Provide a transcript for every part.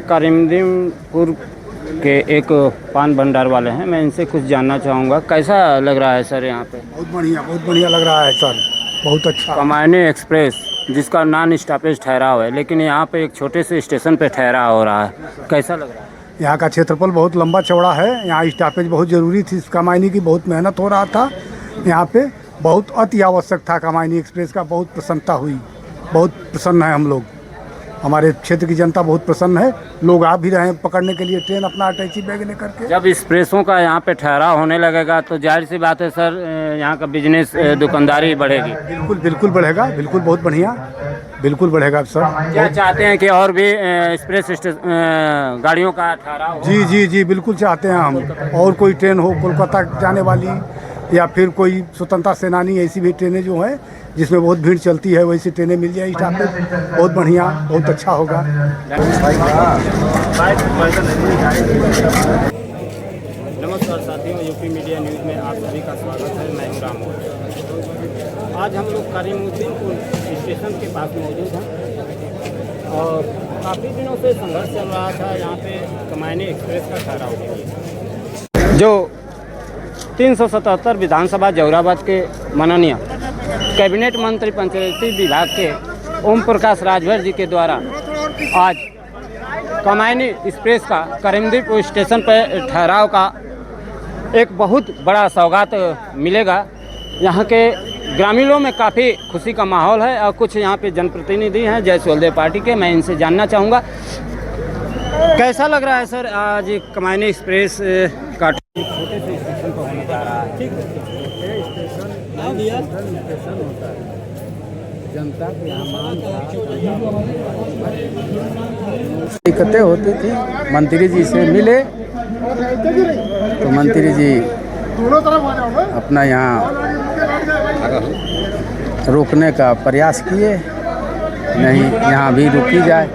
करीमदीनपुर के एक पान भंडार वाले हैं, मैं इनसे कुछ जानना चाहूँगा। कैसा लग रहा है सर यहाँ पे? बहुत बढ़िया लग रहा है सर, बहुत अच्छा। कमायनी एक्सप्रेस जिसका नॉन स्टॉपेज ठहराव है, लेकिन यहाँ पे एक छोटे से स्टेशन पे ठहराव हो रहा है, कैसा लग रहा है? यहाँ का क्षेत्रफल बहुत लंबा चौड़ा है, यहाँ स्टॉपेज बहुत ज़रूरी थी। कमायनी की बहुत मेहनत हो रहा था, यहाँ पे बहुत अति आवश्यक था। कमायनी एक्सप्रेस का बहुत प्रसन्नता हुई, बहुत प्रसन्न है हम लोग। हमारे क्षेत्र की जनता बहुत प्रसन्न है, लोग आ भी रहे हैं पकड़ने के लिए ट्रेन अपना अटैची बैग लेकर के। जब एक्सप्रेसों का यहाँ पे ठहराव होने लगेगा तो जाहिर सी बात है सर, यहाँ का बिजनेस, दुकानदारी बढ़ेगी। बिल्कुल बिल्कुल बढ़ेगा, बिल्कुल बहुत बढ़िया, बिल्कुल बढ़ेगा सर। क्या चाहते हैं कि और भी एक्सप्रेस गाड़ियों का ठहराव हो? जी जी जी, बिल्कुल चाहते हैं हम। और कोई ट्रेन हो कोलकाता जाने वाली, या फिर कोई स्वतंत्रता सेनानी, ऐसी भी ट्रेनें जो हैं जिसमें बहुत भीड़ चलती है, वैसी ट्रेनें मिल जाए स्टॉपेज, बहुत बढ़िया, बहुत अच्छा होगा। नमस्कार साथियों, यूपी मीडिया न्यूज़ में आप सभी का स्वागत है। मैं हूं राम। आज हम लोग करीमुद्दीनपुर स्टेशन के पास मौजूद हैं और काफ़ी दिनों से संघर्ष चल रहा था यहाँ पे कमायनी एक्सप्रेस का ठहराव के लिए। जो 377 विधानसभा जौराबाद के माननीय कैबिनेट मंत्री पंचायती विभाग के ओम प्रकाश राजभर जी के द्वारा आज कमायनी एक्सप्रेस का करीमदीनपुर स्टेशन पर ठहराव का एक बहुत बड़ा सौगात मिलेगा। यहाँ के ग्रामीणों में काफ़ी खुशी का माहौल है और कुछ यहाँ पे जनप्रतिनिधि हैं जय सोलदेव पार्टी के, मैं इनसे जानना चाहूँगा कैसा लग रहा है सर आज कमायनी एक्सप्रेस का छोटे से स्टेशन पर होने जा रहा है। ठीक है, स्टेशन होता है, जनता के यहाँ दिक्कतें होती थी। मंत्री जी से मिले तो मंत्री जी अपना यहाँ रोकने का प्रयास किए, नहीं यहाँ भी रुकी जाए।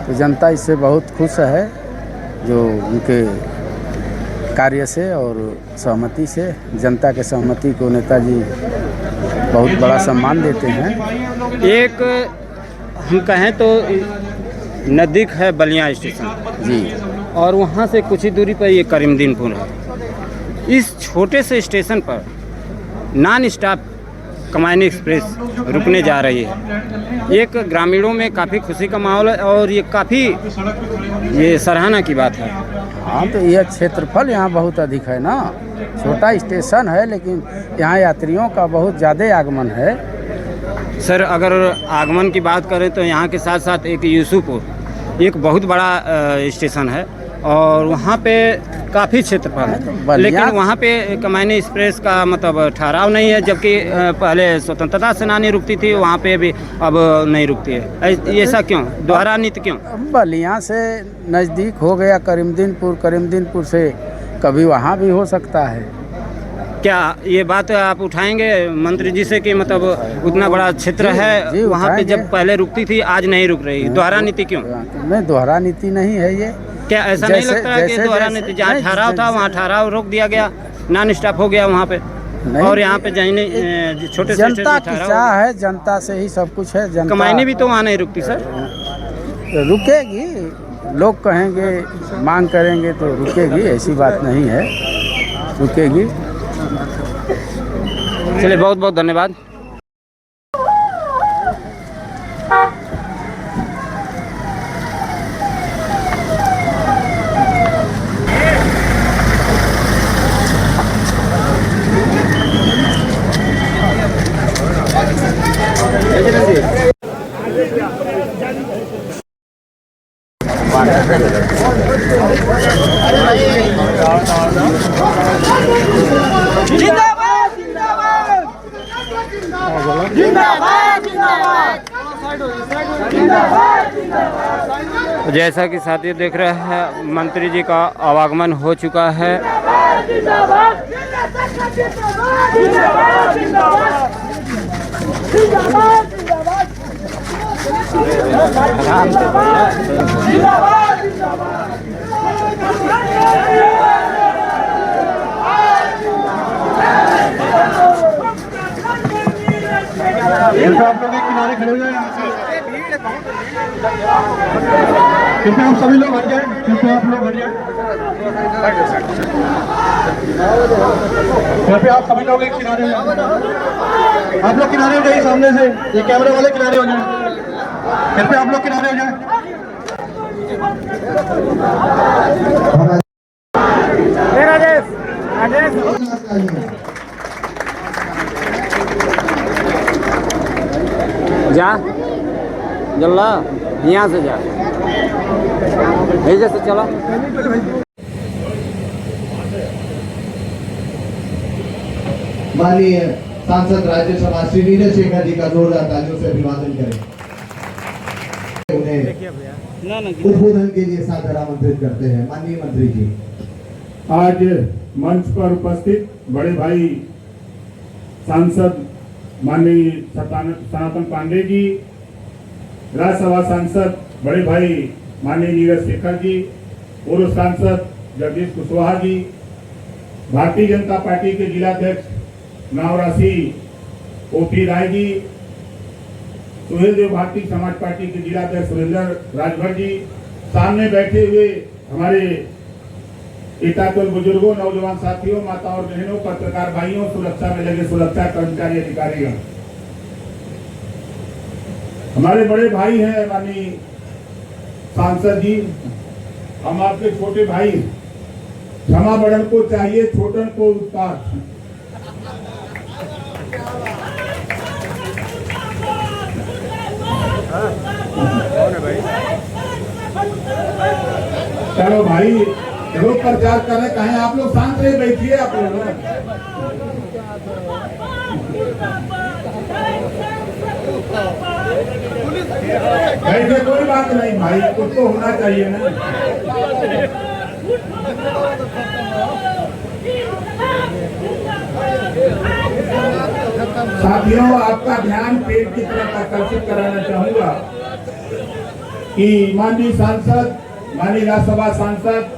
तो जनता इससे बहुत खुश है, जो उनके कार्य से और सहमति से। जनता के सहमति को नेताजी बहुत बड़ा सम्मान देते हैं। एक हम कहें तो नज़दीक है बलिया स्टेशन जी, और वहाँ से कुछ ही दूरी पर ये करीमदीनपुर है। इस छोटे से स्टेशन पर नॉन स्टॉप कमायनी एक्सप्रेस रुकने जा रही है। एक ग्रामीणों में काफ़ी खुशी का माहौल है और ये काफ़ी सराहना की बात है। हाँ, तो यह क्षेत्रफल यहाँ बहुत अधिक है ना, छोटा स्टेशन है लेकिन यहाँ यात्रियों का बहुत ज़्यादा आगमन है। सर अगर आगमन की बात करें तो यहाँ के साथ साथ एक यूसुफपुर एक बहुत बड़ा स्टेशन है और वहाँ पे काफ़ी क्षेत्रफल है, लेकिन वहाँ पे कमायनी एक्सप्रेस का मतलब ठहराव नहीं है, जबकि पहले स्वतंत्रता सेनानी रुकती थी, वहाँ पे भी अब नहीं रुकती है। ऐसा क्यों? दोहरा नीति क्यों? बलिया से नज़दीक हो गया करीमदीनपुर, करीमदीनपुर से कभी वहाँ भी हो सकता है। क्या ये बात आप उठाएंगे मंत्री जी से कि मतलब उतना बड़ा क्षेत्र है, वहाँ पे जब पहले रुकती थी आज नहीं रुक रही, दोहरा नीति क्यों? नहीं, दोहरा नीति नहीं है ये। क्या ऐसा नहीं लगता है कि दोहरा नीति, जहाँ ठहराव था वहाँ ठहराव रोक दिया गया, नॉन स्टॉप हो गया वहाँ पे, और यहाँ पे छोटे से जनता की चाह है, जनता से ही सब कुछ है। जनता कमायनी भी तो वहाँ नहीं रुकती सर। रुकेगी, लोग कहेंगे, मांग करेंगे तो रुकेगी, ऐसी बात नहीं है, रुकेगी। चलिए, बहुत बहुत धन्यवाद। जैसा कि साथियों देख रहे हैं, मंत्री जी का आवागमन हो चुका है। आप लोग किनारे खड़े हो जाए यहाँ से। कृपया आप सभी लोग हट जाए, कृपया आप लोग हट जाए, कृपया आप सभी लोग एक किनारे हो जाए। आप लोग किनारे हो जाइए, सामने से ये कैमरे वाले किनारे हो जाए, कृपया आप लोग किनारे हो जाए। जा जल्ला यहाँ से जा ऐसे से चला। माननीय सांसद राज्यसभा श्री नीरज शेखर जी का जोरदार तालियों से अभिवादन करें। उन्हें उद्बोधन के लिए सादर आमंत्रित करते हैं। माननीय मंत्री जी। आज मंच पर उपस्थित बड़े भाई सांसद माननीय सनातन पांडे जी, राज्यसभा सांसद बड़े भाई माननीय नीरज शेखर जी, पूर्व सांसद जगदीश कुशवाहा जी, भारतीय जनता पार्टी के जिलाध्यक्ष नावरासी ओपी राय जी, सुहेल देव भारतीय समाज पार्टी के जिलाध्यक्ष सुरेंद्र राजभर जी, सामने बैठे हुए हमारे इतातुल बुजुर्गों, नौजवान साथियों, माता और बहनों, पत्रकार भाइयों, सुरक्षा में लगे सुरक्षा कर्मचारी अधिकारीगण, हमारे बड़े भाई हैं माननीय सांसद जी, हम आपके छोटे भाई, क्षमा बड़न को चाहिए, छोटन को उत्पाद। चलो भाई, लोग प्रचार कर रहे, कहें आप लोग शांत रहे, बैठिए आप लोग। बैठे, कोई बात नहीं भाई, कुछ तो होना चाहिए ना। साथियों, आपका ध्यान पेट की तरफ आकर्षित कराना चाहूंगा कि माननीय सांसद, माननीय राज्यसभा सांसद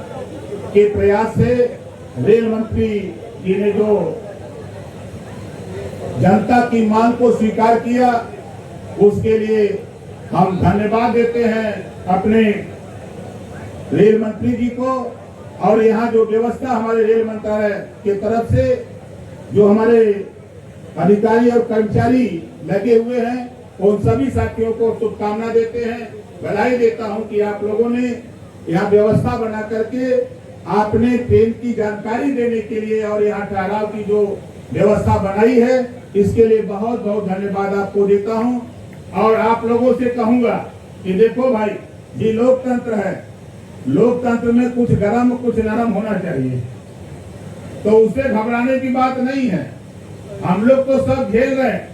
के प्रयास से रेल मंत्री जी ने जो जनता की मांग को स्वीकार किया, उसके लिए हम धन्यवाद देते हैं अपने रेल मंत्री जी को। और यहाँ जो व्यवस्था हमारे रेल मंत्रालय के तरफ से जो हमारे अधिकारी और कर्मचारी लगे हुए हैं, उन सभी साथियों को शुभकामना देते हैं, बधाई देता हूं कि आप लोगों ने यहाँ व्यवस्था बना करके आपने ट्रेन की जानकारी देने के लिए और यहाँ ठहराव की जो व्यवस्था बनाई है, इसके लिए बहुत बहुत धन्यवाद आपको देता हूं। और आप लोगों से कहूंगा कि देखो भाई, ये लोकतंत्र है, लोकतंत्र में कुछ गरम कुछ नरम होना चाहिए, तो उससे घबराने की बात नहीं है। हम लोग तो सब झेल रहे हैं,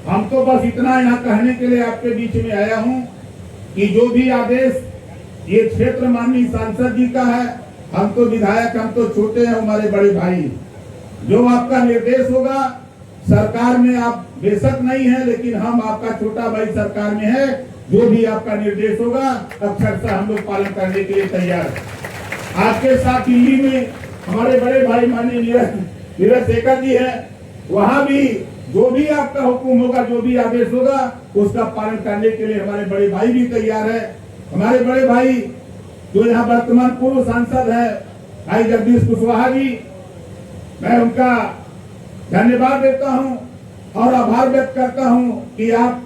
हम तो बस इतना यहाँ कहने के लिए आपके बीच में आया हूँ कि जो भी आदेश ये क्षेत्र माननीय सांसद जी का है, हम तो विधायक, हम तो छोटे हैं, हमारे बड़े भाई, जो आपका निर्देश होगा, सरकार में आप बेशक नहीं है, लेकिन हम आपका छोटा भाई सरकार में है, जो भी आपका निर्देश होगा अक्षरशः हम लोग पालन करने के लिए तैयार हैं। आपके साथ दिल्ली में हमारे बड़े भाई माननीय नीरज शेखर जी है, वहां भी जो भी आपका हुक्म होगा, जो भी आदेश होगा, उसका पालन करने के लिए हमारे बड़े भाई भी तैयार है। हमारे बड़े भाई जो यहाँ वर्तमान पूर्व सांसद है भाई जगदीश कुशवाहा जी, मैं उनका धन्यवाद देता हूं और आभार व्यक्त करता हूं कि आप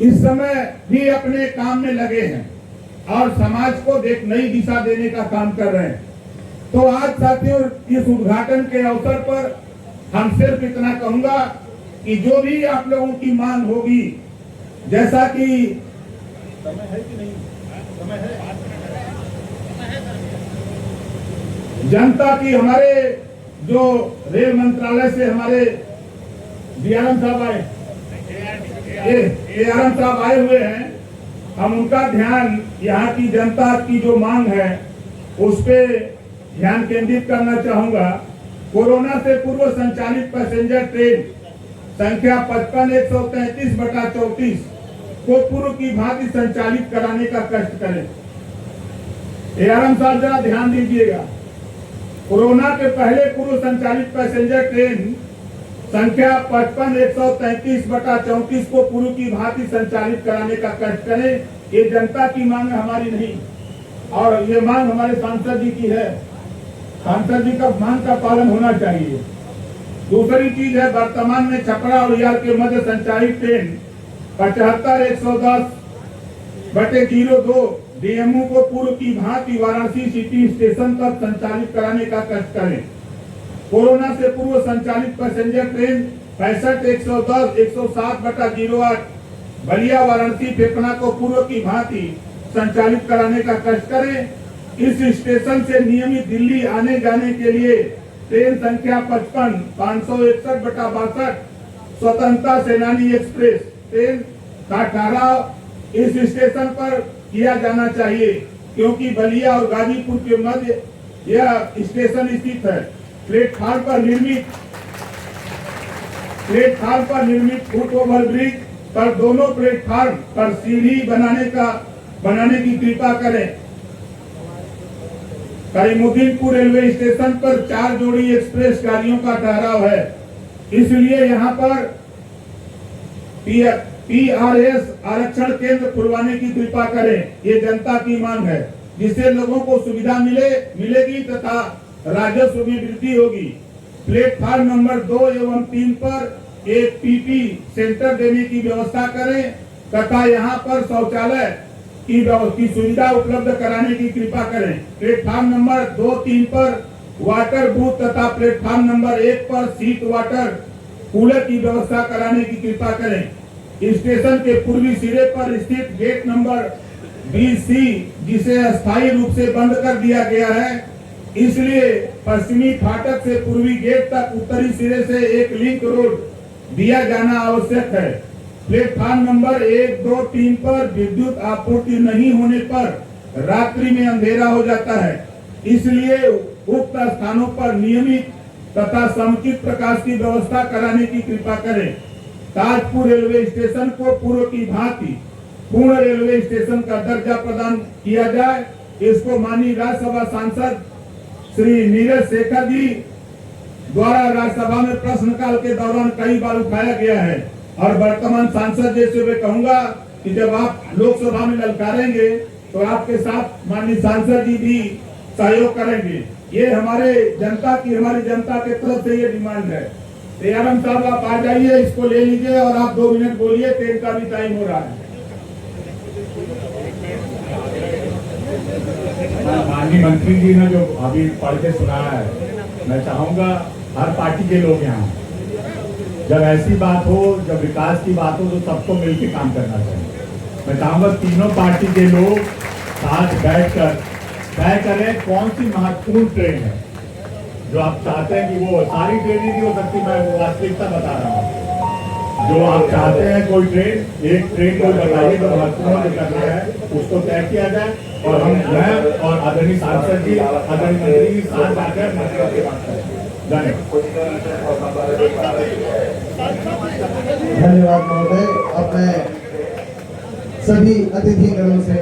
इस समय भी अपने काम में लगे हैं और समाज को नई दिशा देने का काम कर रहे हैं। तो आज साथियों, इस उद्घाटन के अवसर पर हम सिर्फ इतना कहूंगा कि जो भी आप लोगों की मांग होगी, जैसा कि समय है कि नहीं, समय है, जनता की हमारे जो रेल मंत्रालय से हमारे डीआरएम साहब आए हुए हैं, हम उनका ध्यान यहाँ की जनता की जो मांग है उस पे ध्यान केंद्रित करना चाहूंगा। कोरोना से पूर्व संचालित पैसेंजर ट्रेन संख्या 55-133/34 को पूर्व की भांति संचालित कराने का कष्ट करें। एआरएम साहब जरा ध्यान दीजिएगा, कोरोना के पहले पूर्व संचालित पैसेंजर ट्रेन संख्या 55-133/34 को पूर्व की भांति संचालित कराने का कष्ट करें। ये जनता की मांग है, हमारी नहीं, और ये मांग हमारे सांसद जी की है। सांसद जी का मांग का पालन होना चाहिए। दूसरी चीज है, वर्तमान में छपरा और यार के मध्य संचालित ट्रेन 75-110/02 डीएमयू को पूर्व की भांति वाराणसी सिटी स्टेशन तक संचालित कराने का कष्ट करें। कोरोना से पूर्व संचालित पैसेंजर ट्रेन 65-110-107/08 बलिया वाराणसी फेफना को पूर्व की भांति संचालित कराने का कष्ट करें। इस स्टेशन से नियमित दिल्ली आने जाने के लिए ट्रेन संख्या 55-561/62 स्वतंत्रता सेनानी एक्सप्रेस ट्रेन का ठहराव इस स्टेशन पर किया जाना चाहिए, क्योंकि बलिया और गाजीपुर के मध्य यह स्टेशन स्थित है। प्लेटफार्म पर निर्मित फुट ओवर ब्रिज पर दोनों प्लेटफार्म पर सीढ़ी बनाने की कृपा करें। करीमुद्दीनपुर रेलवे स्टेशन पर 4 जोड़ी एक्सप्रेस गाड़ियों का ठहराव है, इसलिए यहां पर PRS आरक्षण केंद्र खुलवाने की कृपा करें। ये जनता की मांग है, जिससे लोगों को सुविधा मिलेगी तथा राजस्व में वृद्धि होगी। प्लेटफार्म नंबर 2 एवं 3 पर एक PP सेंटर देने की व्यवस्था करें तथा यहां पर शौचालय की सुविधा उपलब्ध कराने की कृपा करें। प्लेटफार्म नंबर 2-3 पर वाटर बूथ तथा प्लेटफार्म नंबर 1 पर शीत वाटर कूलर की व्यवस्था कराने की कृपा करें। स्टेशन के पूर्वी सिरे पर स्थित गेट नंबर 20C, जिसे अस्थायी रूप से बंद कर दिया गया है, इसलिए पश्चिमी फाटक से पूर्वी गेट तक उत्तरी सिरे से एक लिंक रोड दिया जाना आवश्यक है। प्लेटफार्म नंबर 1, 2, 3 पर विद्युत आपूर्ति नहीं होने पर रात्रि में अंधेरा हो जाता है, इसलिए उक्त स्थानों पर नियमित तथा समुचित प्रकाश की व्यवस्था कराने की कृपा करें। ताजपुर रेलवे स्टेशन को पूर्व की भांति पूर्ण रेलवे स्टेशन का दर्जा प्रदान किया जाए। इसको माननीय राज्यसभा सांसद श्री नीरज शेखर जी द्वारा राज्यसभा में प्रश्नकाल के दौरान कई बार उठाया गया है, और वर्तमान सांसद जैसे मैं कहूंगा कि जब आप लोकसभा में ललकारेंगे तो आपके साथ माननीय सांसद जी भी सहयोग करेंगे। ये हमारी जनता के तरफ से ये डिमांड है। यारम साहब आप आ जाइए, इसको ले लीजिए और आप 2 मिनट बोलिए, ट्रेन का भी टाइम हो रहा है। माननीय मंत्री जी ने जो अभी पढ़ के सुनाया है, मैं चाहूंगा हर पार्टी के लोग यहाँ, जब ऐसी बात हो, जब विकास की बात हो, तो सबको मिलकर काम करना चाहिए। मैं चाहूंगा तीनों पार्टी के लोग साथ बैठकर तय करें कौन सी महत्वपूर्ण ट्रेन है जो आप चाहते हैं कि वो सारी ट्रेन ही हो सकती। मैं वास्तविकता बता रहा हूँ, जो आप चाहते हैं कोई ट्रेन, एक ट्रेन को बताइए जो महत्वपूर्ण करना है, उसको तय किया जाए, और मैं और आदरणीय सांसद जी, आदरणीय मंत्री जी साथ जाकर मंत्री की बात करें। धन्यवाद महोदय। अब मैं सभी अतिथिगणों से